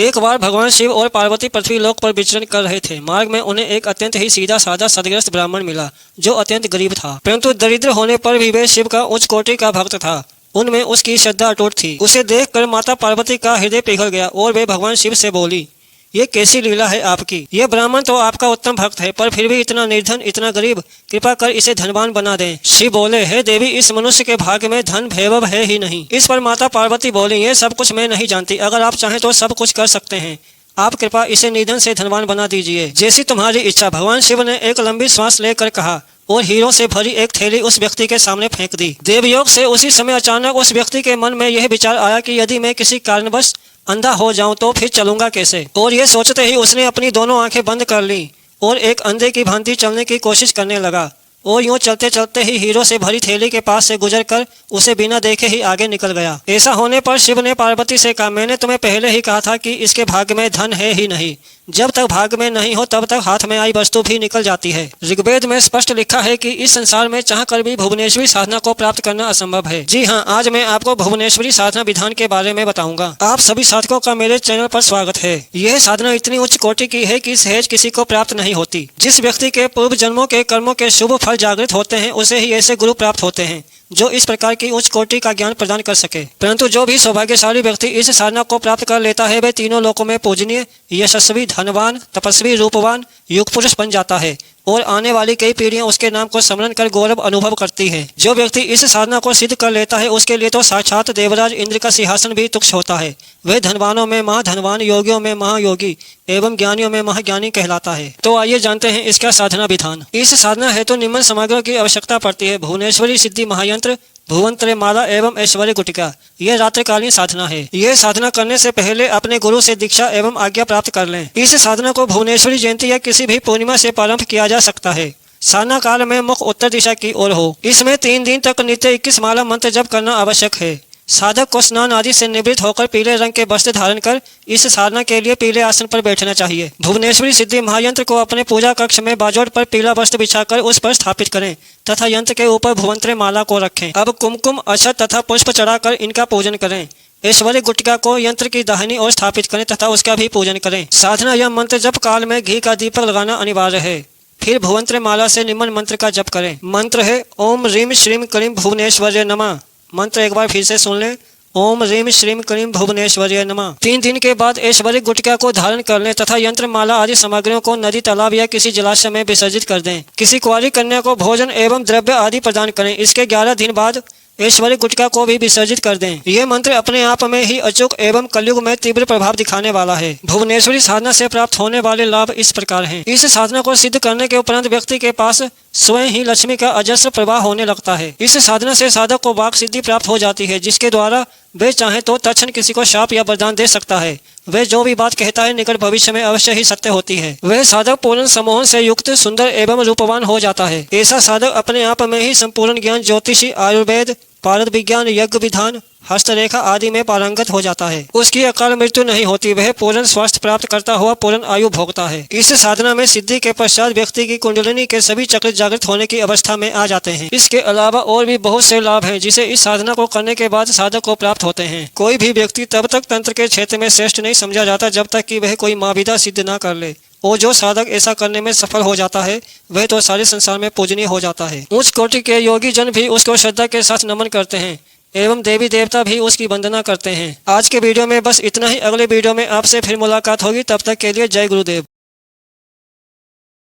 एक बार भगवान शिव और पार्वती पृथ्वी लोक पर विचरण कर रहे थे। मार्ग में उन्हें एक अत्यंत ही सीधा साधा सदग्रस्त ब्राह्मण मिला जो अत्यंत गरीब था, परंतु दरिद्र होने पर भी वह शिव का उच्च कोटि का भक्त था। उनमें उसकी श्रद्धा अटूट थी। उसे देखकर माता पार्वती का हृदय पिघल गया और वे भगवान शिव से बोली, ये कैसी लीला है आपकी। यह ब्राह्मण तो आपका उत्तम भक्त है, पर फिर भी इतना निर्धन, इतना गरीब, कृपा कर इसे धनवान बना दें। शिव बोले, हे देवी, इस मनुष्य के भाग्य में धन वैभव है ही नहीं। इस पर माता पार्वती बोली, ये सब कुछ मैं नहीं जानती, अगर आप चाहें तो सब कुछ कर सकते हैं। आप कृपा इसे निर्धन से धनवान बना दीजिए, जैसी तुम्हारी इच्छा। भगवान शिव ने एक लंबी श्वास लेकर कहा और हीरों से भरी एक थैली उस व्यक्ति के सामने फेंक दी। देवयोग से उसी समय अचानक उस व्यक्ति के मन में यह विचार आया कि यदि मैं किसी कारणवश अंधा हो जाऊं तो फिर चलूंगा कैसे। और ये सोचते ही उसने अपनी दोनों आंखें बंद कर ली और एक अंधे की भांति चलने की कोशिश करने लगा। और यूं चलते चलते ही हीरो से भरी थैली के पास से गुजरकर उसे बिना देखे ही आगे निकल गया। ऐसा होने पर शिव ने पार्वती से कहा, मैंने तुम्हें पहले ही कहा था कि इसके भाग्य में धन है ही नहीं। जब तक भाग्य में नहीं हो तब तक हाथ में आई वस्तु भी निकल जाती है। ऋग्वेद में स्पष्ट लिखा है कि इस संसार में चाहकर भी भुवनेश्वरी साधना को प्राप्त करना असंभव है। जी हाँ, आज मैं आपको भुवनेश्वरी साधना विधान के बारे में बताऊंगा। आप सभी साधकों का मेरे चैनल पर स्वागत है। यह साधना इतनी उच्च कोटि की है कि सहज किसी को प्राप्त नहीं होती। जिस व्यक्ति के पूर्व जन्मों के कर्मों के शुभ फल जागृत होते हैं उसे ही ऐसे गुरु प्राप्त होते हैं जो इस प्रकार की उच्च कोटि का ज्ञान प्रदान कर सके। परंतु जो भी सौभाग्यशाली व्यक्ति इस साधना को प्राप्त कर लेता है वह तीनों लोकों में पूजनीय, यशस्वी, धनवान, तपस्वी, रूपवान, युग पुरुष बन जाता है और आने वाली कई पीढ़ियां उसके नाम को स्मरण कर गौरव अनुभव करती है। जो व्यक्ति इस साधना को सिद्ध कर लेता है उसके लिए तो साक्षात देवराज इंद्र का सिंहासन भी तुच्छ होता है। वह धनवानों में महाधनवान, योगियों में महायोगी एवं ज्ञानियों में महाज्ञानी कहलाता है। तो आइए जानते हैं इसका साधना विधान। इस साधना हेतु निम्न सामग्रियों की आवश्यकता पड़ती है। भुवनेश्वरी सिद्धि महायंत्र, भुवंत्र माला एवं ऐश्वर्य गुटिका। यह रात्रिकालीन साधना है। यह साधना करने से पहले अपने गुरु से दीक्षा एवं आज्ञा प्राप्त कर लें। इस साधना को भुवनेश्वरी जयंती या किसी भी पूर्णिमा से प्रारंभ किया जा सकता है। साधना काल में मुख उत्तर दिशा की ओर हो। इसमें 3 दिन तक नित्य 21 माला मंत्र जप करना आवश्यक है। साधक को स्नान आदि से निवृत्त होकर पीले रंग के वस्त्र धारण कर इस साधना के लिए पीले आसन पर बैठना चाहिए। भुवनेश्वरी सिद्धि महायंत्र को अपने पूजा कक्ष में बाजोड़ पर पीला वस्त्र बिछाकर उस पर स्थापित करें तथा यंत्र के ऊपर भुवंत्र माला को रखें। अब कुमकुम, अक्षत तथा पुष्प चढ़ाकर इनका पूजन करें। ऐश्वर्य गुटिका को यंत्र की दाहिनी ओर स्थापित करें तथा उसका भी पूजन करें। साधना या मंत्र जप काल में घी का दीपक लगाना अनिवार्य है। फिर भुवंत्र माला से निम्न मंत्र का जप करें। मंत्र है ओम ह्रीम श्रीम क्लीम भुवनेश्वर्य नमः। मंत्र एक बार फिर से सुन लें, ओम ह्रीम श्रीम क्लीम भुवनेश्वर्य नमः। 3 दिन के बाद ऐश्वर्य गुटिका को धारण कर लें तथा यंत्र माला आदि सामग्रियों को नदी, तालाब या किसी जलाशय में विसर्जित कर दें। किसी कुंवारी कन्या को भोजन एवं द्रव्य आदि प्रदान करें। इसके 11 दिन बाद ऐश्वर्य गुटिका को भी विसर्जित कर दें। यह मंत्र अपने आप में ही अचूक एवं कलयुग में तीव्र प्रभाव दिखाने वाला है। भुवनेश्वरी साधना से प्राप्त होने वाले लाभ इस प्रकार हैं। इस साधना को सिद्ध करने के उपरांत व्यक्ति के पास स्वयं ही लक्ष्मी का अजस्र प्रवाह होने लगता है। इस साधना से साधक को वाक सिद्धि प्राप्त हो जाती है, जिसके द्वारा वे चाहे तो तत्क्षण किसी को शाप या वरदान दे सकता है। वह जो भी बात कहता है निकट भविष्य में अवश्य ही सत्य होती है। वह साधक पूर्ण सम्मोहन से युक्त, सुंदर एवं रूपवान हो जाता है। ऐसा साधक अपने आप में ही संपूर्ण ज्ञान, ज्योतिषी, आयुर्वेद, पारद विज्ञान, यज्ञ विधान, हस्तरेखा आदि में पारंगत हो जाता है। उसकी अकाल मृत्यु नहीं होती। वह पूर्ण स्वास्थ्य प्राप्त करता हुआ पूर्ण आयु भोगता है। इस साधना में सिद्धि के पश्चात व्यक्ति की कुंडलिनी के सभी चक्र जागृत होने की अवस्था में आ जाते हैं। इसके अलावा और भी बहुत से लाभ हैं जिसे इस साधना को करने के बाद साधक को प्राप्त होते हैं। कोई भी व्यक्ति तब तक तंत्र के क्षेत्र में श्रेष्ठ नहीं समझा जाता जब तक कि वह कोई माविदा सिद्ध न कर ले, और जो साधक ऐसा करने में सफल हो जाता है वह तो सारे संसार में पूजनीय हो जाता है। उच्च कोटि के योगी जन भी उसको श्रद्धा के साथ नमन करते हैं एवं देवी देवता भी उसकी वंदना करते हैं। आज के वीडियो में बस इतना ही। अगले वीडियो में आपसे फिर मुलाकात होगी। तब तक के लिए जय गुरुदेव।